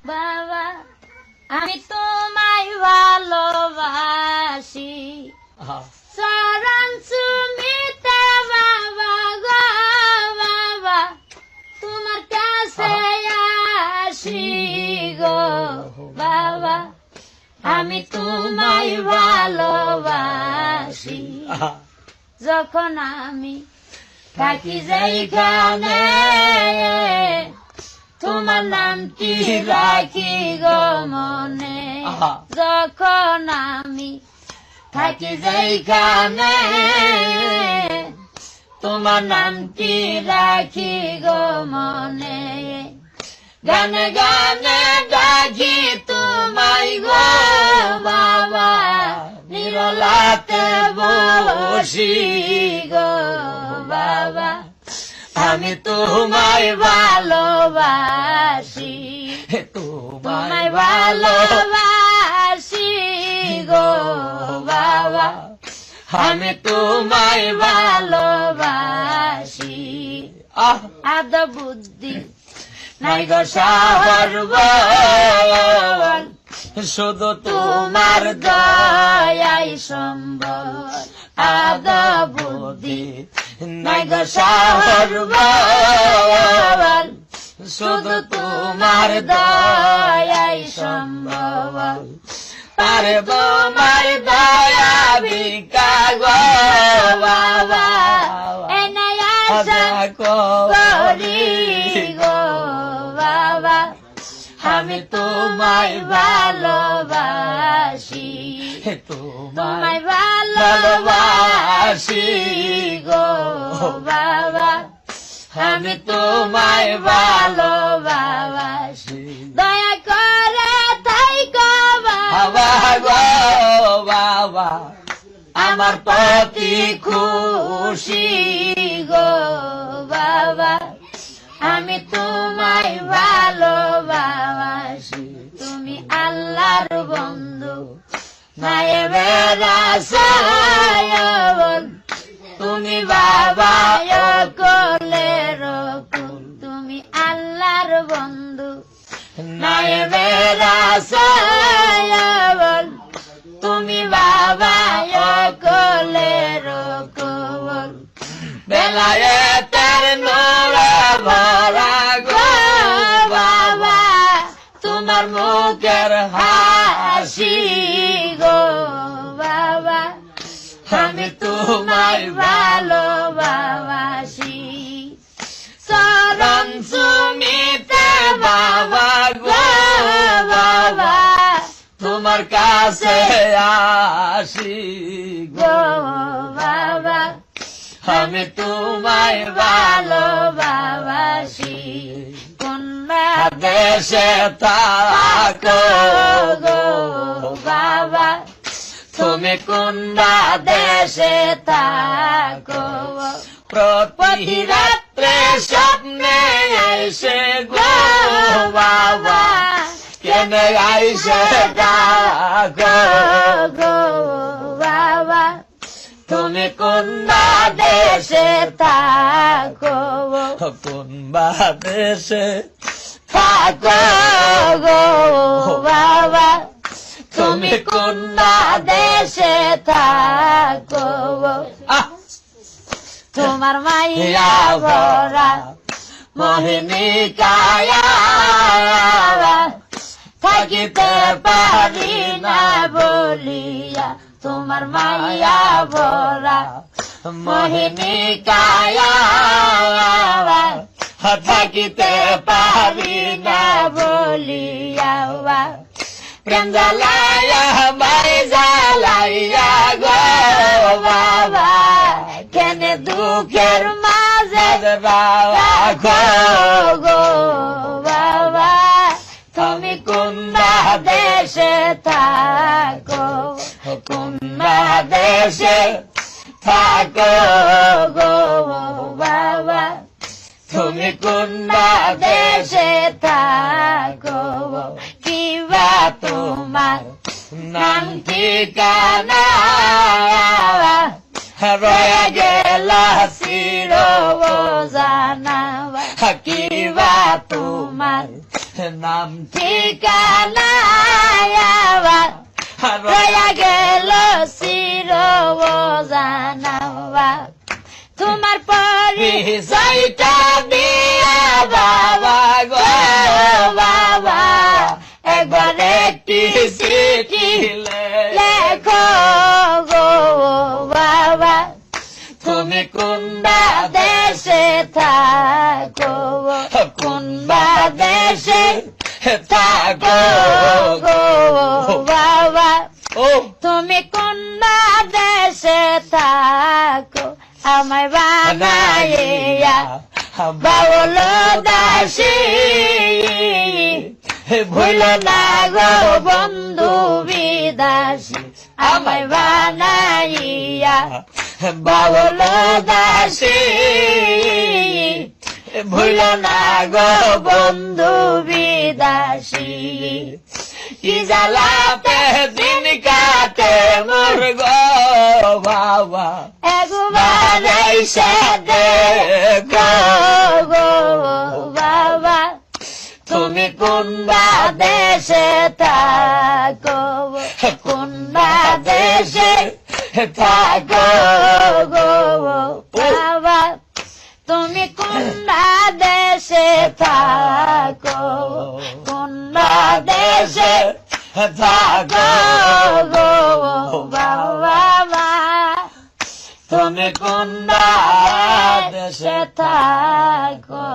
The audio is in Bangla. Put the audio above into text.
বাবা আমি তোমায় ভালোবাসি চরণ সুমিতে বাবা গো বাবা তোমার কাছে আসি গো বাবা আমি তোমায় ভালোবাসি যখন আমি থাকি যেখানে তোমার নামটি রাখি গো মনে যখন আমি থাকি যেখানে তোমার নামটি রাখি গো মনে গানে গানে ডাকি তোমায় গো বাবা নিরলাতে বসি গো বাবা আমি তোমায় ভালোবাসি তোমায় ভালোবাসি গো বাবা আমি তোমায় ভালোবাসি আদ বুদ্ধি নাই গো সর্বল শুধু তোমার দয়াই সম্বল আদ বুদ্ধি নাই গো সর্বল শুধু তোমার দয়াই সম্বল তারে তোমার দয়া ভিক্ষা গো বাবা এনাই আশা করি গো বাবা আমি তোমায় ভালোবাসি তোমায় ভালোবাসি গো বাবা আমি তোমায় ভালোবাসি দয়া করে তাই গো বাবা গো বাবা আমার প্রতি খুশি গো বাবা আমি তোমায় ভালোবাসি তুমি আল্লাহর বন্ধু নায়েবের রাসূল তুমি বাবা কোলের কুল তুমি আল্লাহর বন্ধু নায়েবের রাসূল তুমি বাবা কোলের কুল বেলায়েতের নূরে ভরা গো বাবা তোমার মুখের হাসি গো বাবা আমি তোমায় ভালোবাসি চরণ সুমিতে বাবা গো বাবা তোমার কাছে আসি গো বাবা আমি তোমায় ভালোবাসি কোন দেশে থাকো গো বাবা তুমি কোন দেশে থাকো প্রতি রাত্রে স্বপ্নে এসে গো বাবা কেন আইসে ডাকো গো বাবা তুমি কোন দেশে থাকো কোন দেশে থাকো গো বাবা তুমি কোন দেশে থাকো তোমার মাইয়া ভরা মোহিনী কায়া থাকিতে পারি না বলিয়া তোমার মাইয়া ভরা মোহিনী কায়া থাকিতে পারি না বলিয়া প্রেম জ্বালাইয়া বাই জ্বালাইয়া গো বাবা কেন দুঃখের মাঝে রাখো গো বাবা তুমি কোন দেশে থাকো কোন দেশে থাকো গো বাবা তুমি কোন দেশে থাকো কিবা তোমার নাম ঠিকানা রয়ে গেল চির জানা কিবা তোমার নাম ঠিকানা আবার রয়া গেল চির অজানা তোমার পরিচয়টা দিয়া বাবা গো বাবা একবার একটি চিঠি লেখো গো বাবা তুমি কোনবা দেশে থাকো কোনবা দেশে থাকো গো বাবা তুমি কোনবা দেশে থাকো আমায় বানাইয়া বাউল দাসী ভুল না গো বন্ধু বিদাসী আমায় বানাইয়া বাউল দাসী ভুল না গো বন্ধু বিদাসী কি জ্বালাতে দিন কাটে মোর গো বাবা একবার এসে দেখো গো বাবা তুমি কোনবা দেশে থাকো কোনবা দেশে থাকো গো বাবা তুমি কোনবা দেশে থাকো কোনবা দেশে থাকো গো বাবা তুমি কোনবা দেশে থাকো